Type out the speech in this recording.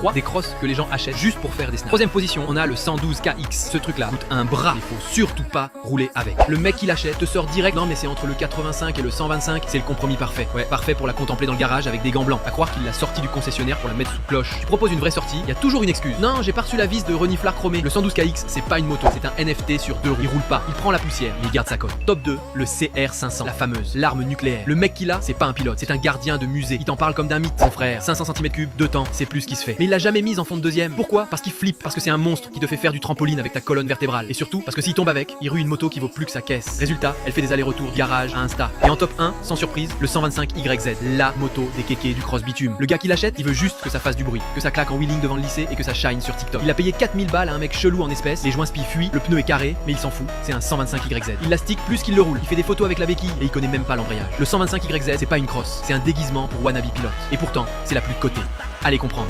3, des crosses que les gens achètent juste pour faire des snaps. Troisième position, on a le 112KX. Ce truc là coûte un bras, il faut surtout pas rouler avec. Le mec qui l'achète te sort direct, non mais c'est entre le 85 et le 125, c'est le compromis parfait. Ouais, parfait pour la contempler dans le garage avec des gants blancs. À croire qu'il l'a sorti du concessionnaire pour la mettre sous cloche. Tu proposes une vraie sortie, il y a toujours une excuse. Non, j'ai pas reçu la vis de reniflard chromé. Le 112KX, c'est pas une moto, c'est un NFT sur 2 roues. Il roule pas, il prend la poussière, mais il garde sa cote. Top 2, le CR500, la fameuse, l'arme nucléaire. Le mec qui l'a, c'est pas un pilote, c'est un gardien de musée. Il t'en parle comme d'un mythe. Mon frère, 500 cm3, 2 temps, c'est plus qui se fait. Mais il l'a jamais mise en fond de deuxième. Pourquoi? Parce qu'il flippe, parce que c'est un monstre qui te fait faire du trampoline avec ta colonne vertébrale. Et surtout, parce que s'il tombe avec, il rue une moto qui vaut plus que sa caisse. Résultat, elle fait des allers-retours garage à Insta. Et en top 1, sans surprise, le 125YZ, la moto des kékés du cross bitume. Le gars qui l'achète, il veut juste que ça fasse du bruit, que ça claque en wheeling devant le lycée et que ça shine sur TikTok. Il a payé 4000 balles à un mec chelou en espèces, les joints spi fuient, le pneu est carré, mais il s'en fout, c'est un 125YZ. Il la stick plus qu'il le roule, il fait des photos avec la béquille et il connaît même pas l'embrayage. Le 125YZ, c'est pas une cross, c'est un déguisement pour wannabe pilote. Et pourtant, c'est la plus cotée. Allez comprendre.